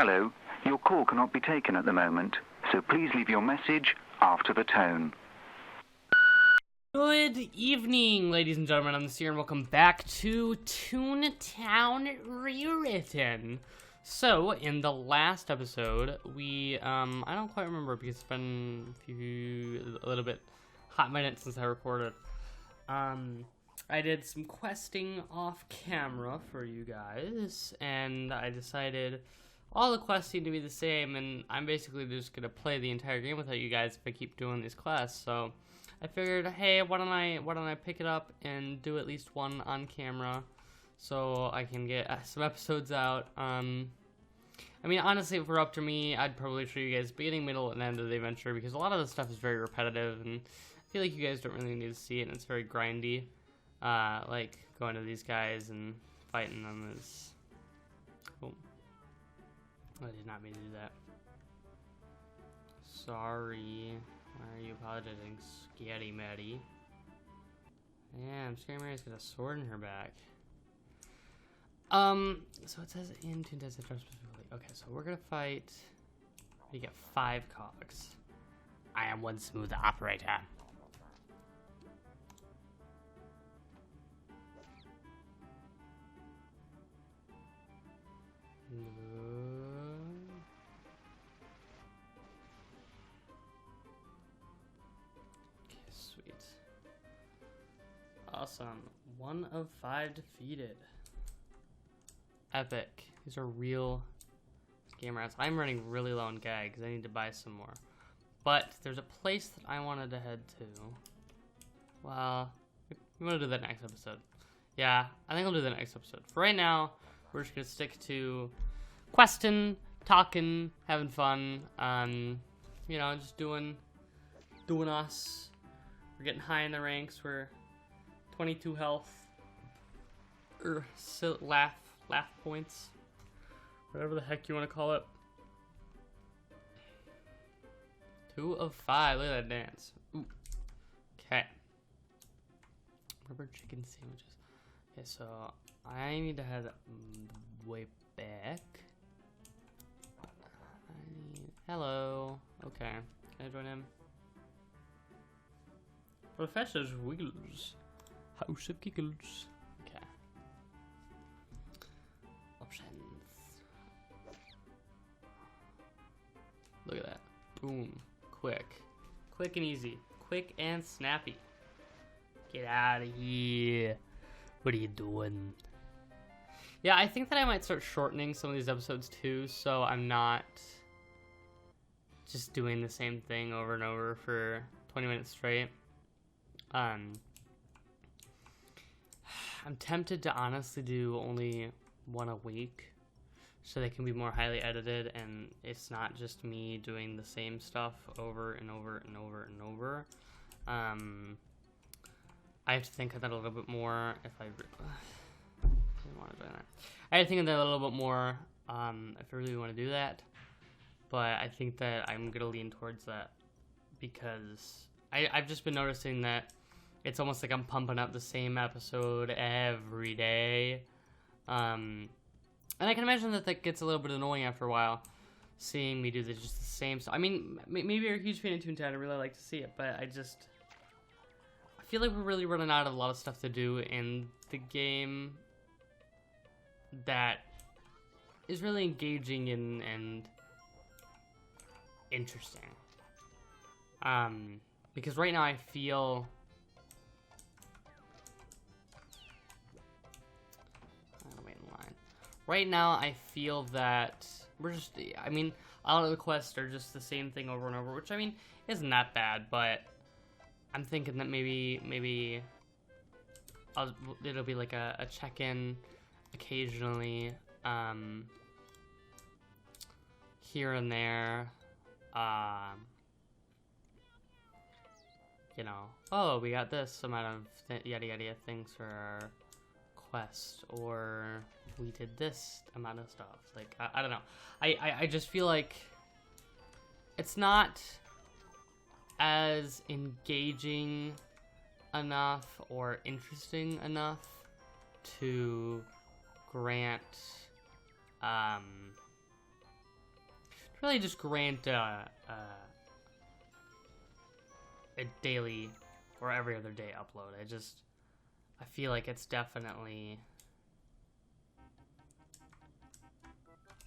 Hello, your call cannot be taken at the moment, so please leave your message after the tone. Good evening, ladies and gentlemen. I'm the Seer, and welcome back to Toontown Rewritten. So, in the last episode, we, I don't quite remember because it's been a little bit hot minutes since I recorded. I did some questing off camera for you guys, and I decided all the quests seem to be the same, and I'm basically just gonna play the entire game without you guys if I keep doing these quests. So I figured, hey, why don't I pick it up and do at least one on camera, so I can get some episodes out. I mean, honestly, if it were up to me, I'd probably show you guys beginning, middle, and end of the adventure, because a lot of the stuff is very repetitive, and I feel like you guys don't really need to see it, and it's very grindy. Like going to these guys and fighting them is. Oh, I did not mean to do that. Sorry. Why are you apologizing, Scary Maddie? Yeah, Scary Maddie's got a sword in her back. So it says in Toon does it specifically. Okay, so we're gonna fight. We get 5 cogs. I am one smooth operator. Okay, sweet. Awesome. 1 of 5 defeated. Epic. These are real game rats. I'm running really low on gag because I need to buy some more. But there's a place that I wanted to head to. Well, we want to do that next episode. Yeah, I think I'll do that next episode. For right now, we're just gonna stick to questing, talking, having fun. You know, just doing us. We're getting high in the ranks. We're 22 health, or laugh points, whatever the heck you want to call it. 2 of 5. Look at that dance. Ooh. Okay. Rubber chicken sandwiches. Okay, so I need to head way back. Hello. Okay. Can I join him? Professor Wiggles. House of Giggles. Okay. Options. Look at that. Boom. Quick. Quick and easy. Quick and snappy. Get out of here. What are you doing? Yeah, I think that I might start shortening some of these episodes too, so I'm not just doing the same thing over and over for 20 minutes straight. I'm tempted to honestly do only 1 a week, so they can be more highly edited, and it's not just me doing the same stuff over and over and over and over. I have to think of that a little bit more if I didn't want to do that. I have to think of that a little bit more if I really want to do that. But I think that I'm going to lean towards that because I've just been noticing that it's almost like I'm pumping out the same episode every day. And I can imagine that that gets a little bit annoying after a while, seeing me do just the same stuff. I mean, maybe you're a huge fan of Toontown, I really like to see it, but I feel like we're really running out of a lot of stuff to do in the game that is really engaging and interesting. Because right now I feel right now I feel that we're just, I mean, a lot of the quests are just the same thing over and over, which I mean isn't that bad, but I'm thinking that maybe it'll be like a check-in occasionally, here and there, you know, oh, we got this amount of yada yada things for our quest, or we did this amount of stuff. Like, I don't know. I just feel like it's not as engaging enough or interesting enough to grant really just grant a daily or every other day upload. I feel like it's definitely,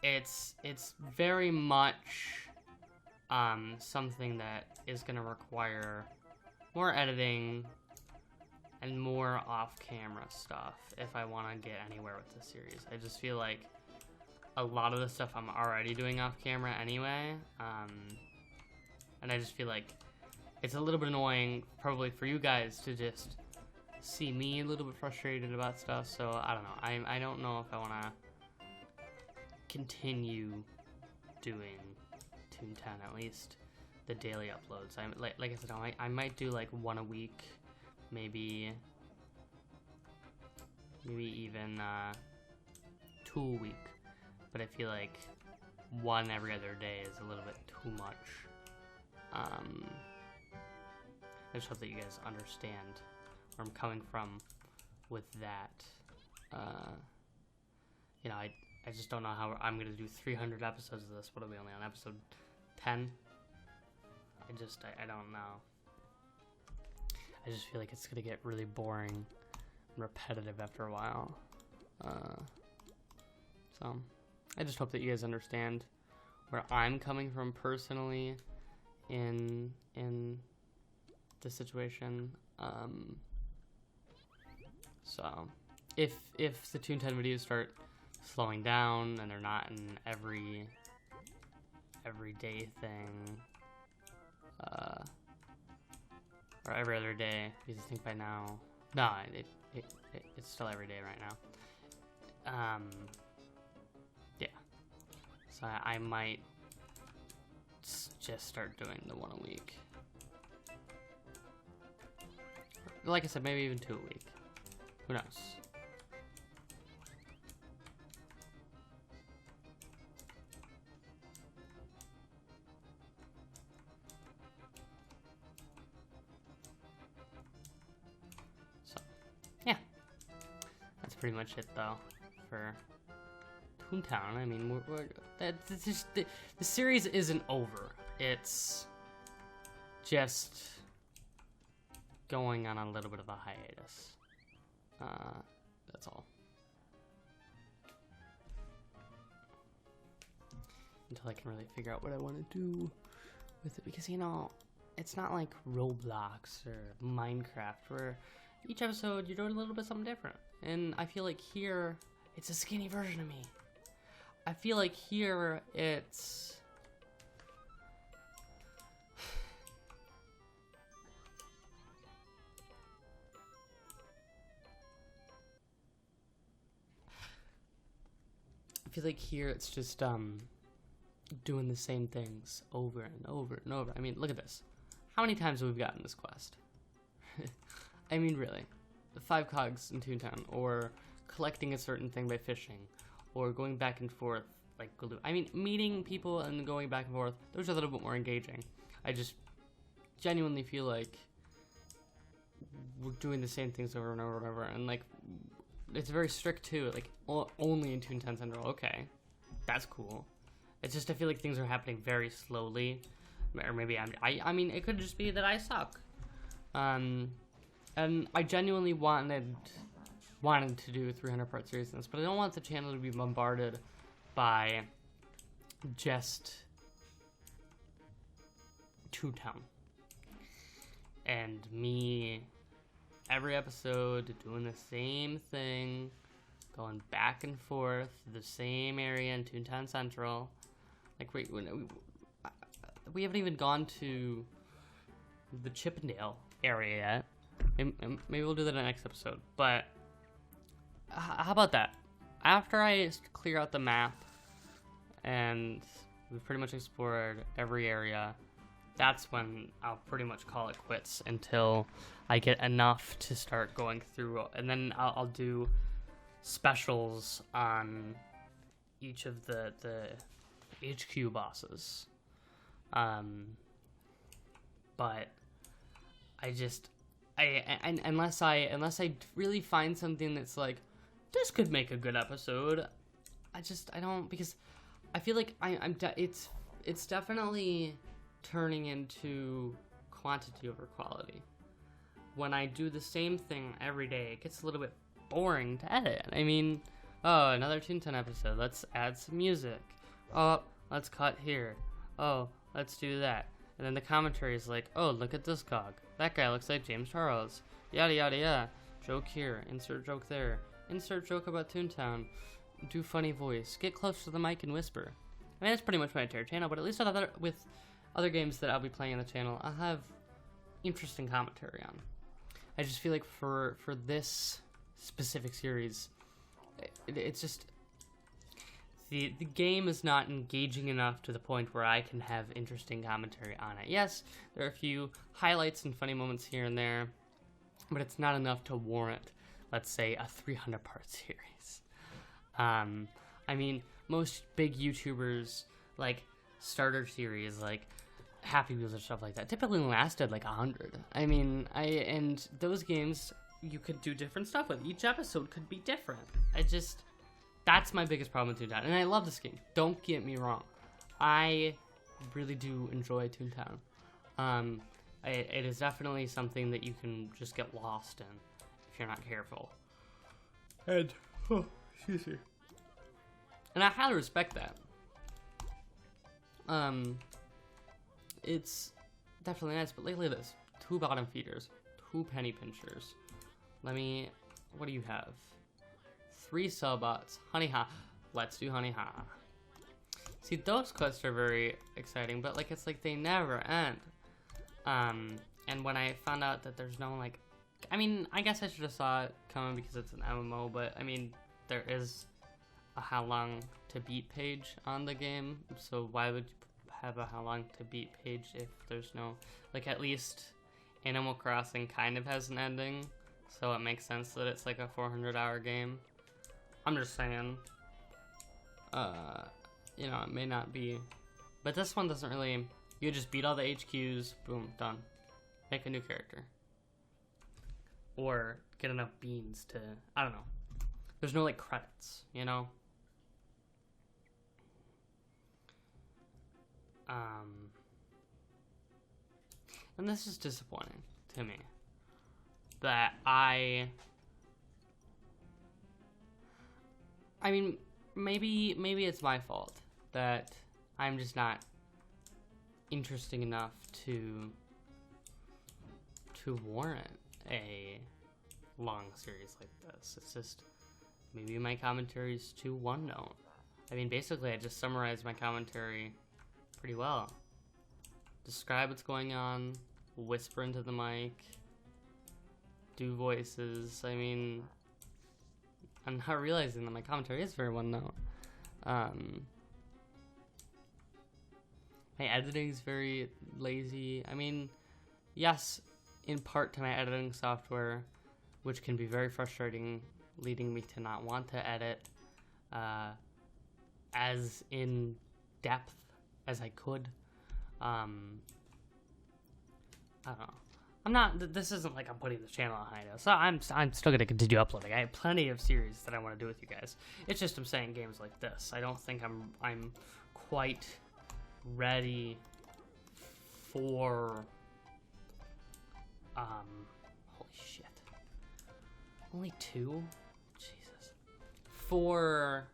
it's very much something that is gonna require more editing and more off-camera stuff if I want to get anywhere with the series. I just feel like a lot of the stuff I'm already doing off-camera anyway, and I just feel like it's a little bit annoying probably for you guys to just see me a little bit frustrated about stuff, so I don't know. I don't know if I want to continue doing Toontown, at least the daily uploads. Like I said, I might do like one a week, maybe even 2 a week, but I feel like one every other day is a little bit too much. I just hope that you guys understand where I'm coming from with that. You know, I just don't know how I'm gonna do 300 episodes of this. What are we only on episode 10? I don't know. I just feel like it's gonna get really boring and repetitive after a while. So I just hope that you guys understand where I'm coming from personally in this situation. So if the Toontown videos start slowing down and they're not an everyday thing, or every other day, because I think by now, no, it's still every day right now. Yeah, so I might just start doing the one a week. Like I said, maybe even 2 a week. Who knows? Pretty much it though for Toontown. I mean, that's just the series isn't over. It's just going on a little bit of a hiatus. That's all. Until I can really figure out what I want to do with it, because you know, it's not like Roblox or Minecraft where each episode you're doing a little bit something different. And I feel like here, it's a skinny version of me. I feel like here, it's... I feel like here, it's just, doing the same things over and over and over. I mean, look at this. How many times have we gotten this quest? I mean, really. The 5 cogs in Toontown, or collecting a certain thing by fishing, or going back and forth like glue. I mean, meeting people and going back and forth, those are a little bit more engaging. I just genuinely feel like we're doing the same things over and over and over, and like, it's very strict too, like, only in Toontown Central. Okay, that's cool. It's just, I feel like things are happening very slowly, or maybe I mean, it could just be that I suck. And I genuinely wanted to do a 300-part series on this, but I don't want the channel to be bombarded by just Toontown and me every episode doing the same thing, going back and forth the same area in Toontown Central. Like we haven't even gone to the Chippendale area yet. Maybe we'll do that in the next episode, but how about that? After I clear out the map and we've pretty much explored every area, that's when I'll pretty much call it quits until I get enough to start going through, and then I'll do specials on each of the HQ bosses. But unless I really find something that's like, this could make a good episode, I don't, because I feel like it's definitely turning into quantity over quality. When I do the same thing every day, it gets a little bit boring to edit. I mean, oh, another Toontown episode. Let's add some music. Oh, let's cut here. Oh, let's do that. And then the commentary is like, oh, look at this cog. That guy looks like James Charles. Yada, yada, yada. Joke here. Insert joke there. Insert joke about Toontown. Do funny voice. Get close to the mic and whisper. I mean, that's pretty much my entire channel, but at least with other games that I'll be playing on the channel, I'll have interesting commentary on. I just feel like for this specific series, it's just the game is not engaging enough to the point where I can have interesting commentary on it. Yes, there are a few highlights and funny moments here and there, but it's not enough to warrant, let's say, a 300-part series. I mean, most big YouTubers, like starter series, like Happy Wheels or stuff like that, typically lasted like 100. I mean, and those games you could do different stuff with. Each episode could be different. That's my biggest problem with Toontown. And I love this game. Don't get me wrong. I really do enjoy Toontown. It is definitely something that you can just get lost in if you're not careful. And, oh, excuse me. And I highly respect that. It's definitely nice, but look at this. 2 bottom feeders, 2 penny pinchers. What do you have? 3 Cellbots, Honey Ha. Let's do Honey Ha. See, those quests are very exciting, but like, it's like they never end. And when I found out that there's no, like, I mean, I guess I should have saw it coming because it's an MMO, but I mean, there is a how long to beat page on the game, so why would you have a how long to beat page if there's no, like, at least Animal Crossing kind of has an ending, so it makes sense that it's like a 400-hour game. I'm just saying, you know, it may not be, but this one doesn't really, you just beat all the HQs, boom, done. Make a new character. Or get enough beans to, I don't know. There's no, like, credits, you know? And this is disappointing to me. That I mean, maybe it's my fault that I'm just not interesting enough to warrant a long series like this. It's just, maybe my commentary is too one-note. I mean, basically, I just summarized my commentary pretty well. Describe what's going on, whisper into the mic, do voices. I mean, I'm not realizing that my commentary is very one-note. My editing is very lazy. I mean, yes, in part to my editing software, which can be very frustrating, leading me to not want to edit as in depth as I could. I don't know. I'm not, this isn't like I'm putting the channel on hiatus, so I'm still gonna continue uploading. I have plenty of series that I want to do with you guys. It's just I'm saying games like this, I don't think I'm quite ready for, holy shit. Only 2? Jesus. For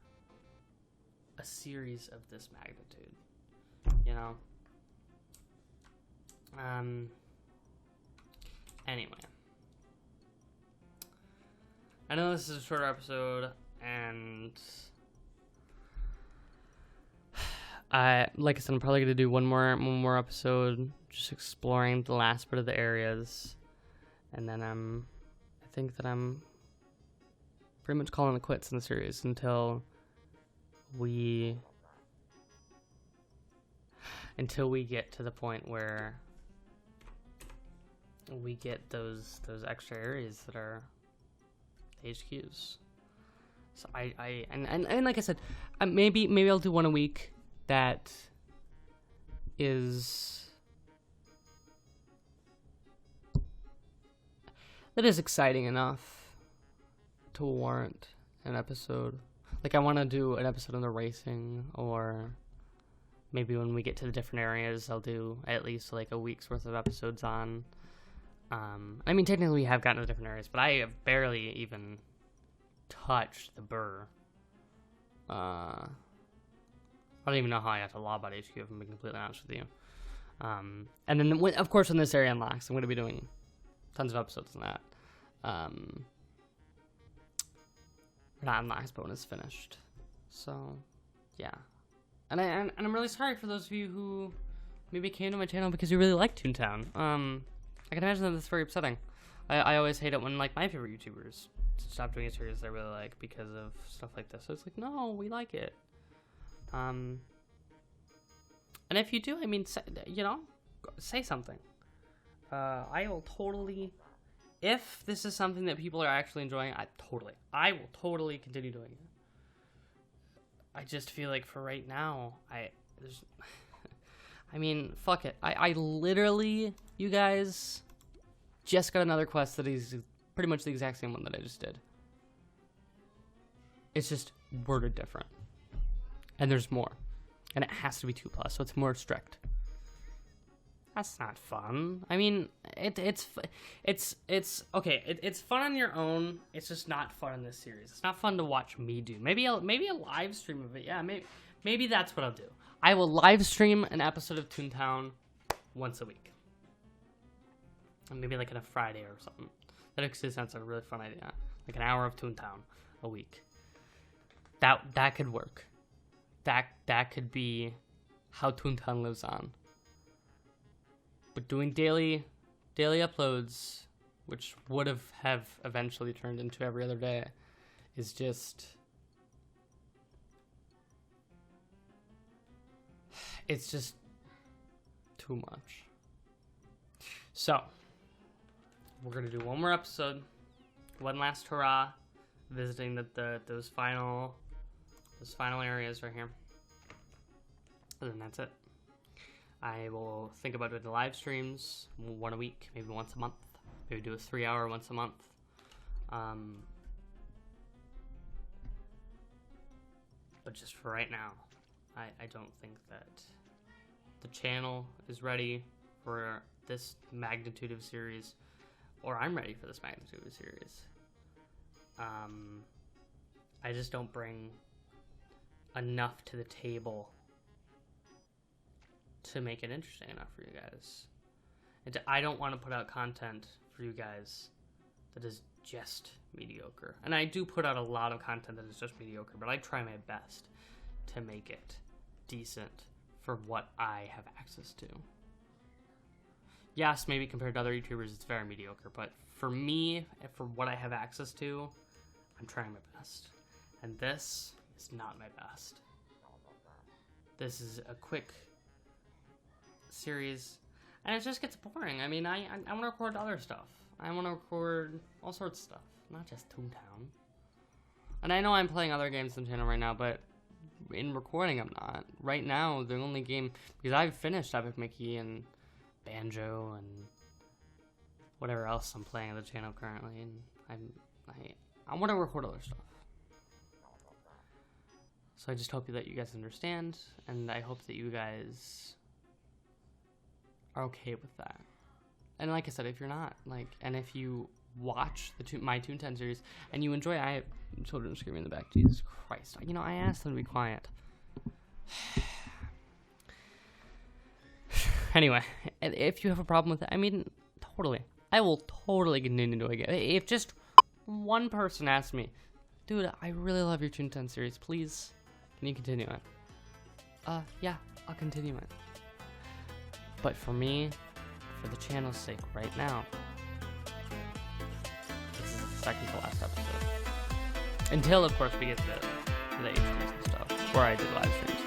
a series of this magnitude, you know? Anyway. I know this is a shorter episode, and like I said, I'm probably gonna do one more episode, just exploring the last bit of the areas, and then I think that I'm pretty much calling it quits in the series until we get to the point where we get those extra areas that are HQs. So and like I said, maybe I'll do one a week that is exciting enough to warrant an episode. Like, I want to do an episode on the racing, or maybe when we get to the different areas, I'll do at least like a week's worth of episodes on. I mean, technically we have gotten to different areas, but I have barely even touched the Burr. I don't even know how I got to Lawbot HQ, if I'm being completely honest with you. And then, of course, when this area unlocks, I'm going to be doing tons of episodes on that. Not unlocks, but when it's finished. So, yeah. And I'm really sorry for those of you who maybe came to my channel because you really like Toontown. I can imagine that that's very upsetting. I always hate it when, like, my favorite YouTubers stop doing a series I really like because of stuff like this. So it's like, no, we like it. And if you do, I mean, say something. I will totally, if this is something that people are actually enjoying, I will totally continue doing it. I just feel like for right now, I mean, fuck it. I literally, you guys, just got another quest that is pretty much the exact same one that I just did. It's just worded different. And there's more. And it has to be 2+, so it's more strict. That's not fun. I mean, it's okay. It's fun on your own. It's just not fun in this series. It's not fun to watch me do. Maybe a live stream of it. Yeah, maybe that's what I'll do. I will live stream an episode of Toontown once a week. And maybe like on a Friday or something. That actually sounds like a really fun idea. Like an hour of Toontown a week. That could work. That could be how Toontown lives on. But doing daily uploads, which would have eventually turned into every other day, is just, it's just too much. So we're gonna do one more episode, one last hurrah, visiting those final areas right here, and then that's it. I will think about doing the live streams, one a week, maybe once a month. Maybe do a 3-hour once a month. But just for right now, I don't think that the channel is ready for this magnitude of series, or I'm ready for this magnitude of series. I just don't bring enough to the table to make it interesting enough for you guys. And I don't want to put out content for you guys that is just mediocre. And I do put out a lot of content that is just mediocre, but I try my best to make it decent for what I have access to. Yes, maybe compared to other YouTubers, it's very mediocre, but for me, for what I have access to, I'm trying my best. And this is not my best. This is a quick series, and it just gets boring. I mean, I want to record other stuff. I want to record all sorts of stuff, not just Toontown. And I know I'm playing other games on the channel right now, but in recording I'm not. Right now, the only game, because I've finished Epic Mickey and Banjo and whatever else I'm playing on the channel currently, and I want to record other stuff. So I just hope that you guys understand, and I hope that you guys are okay with that. And like I said, if you're not, and if you watch my Toontown series and you enjoy, I have children screaming in the back. Jesus Christ! I asked them to be quiet. Anyway, if you have a problem with it, I mean, totally, I will totally continue doing it. If just one person asks me, dude, I really love your Toontown series, please, can you continue it? Yeah, I'll continue it. But for me, for the channel's sake right now, this is the second to last episode. Until, of course, we get to the HQs and stuff, where I did live streams.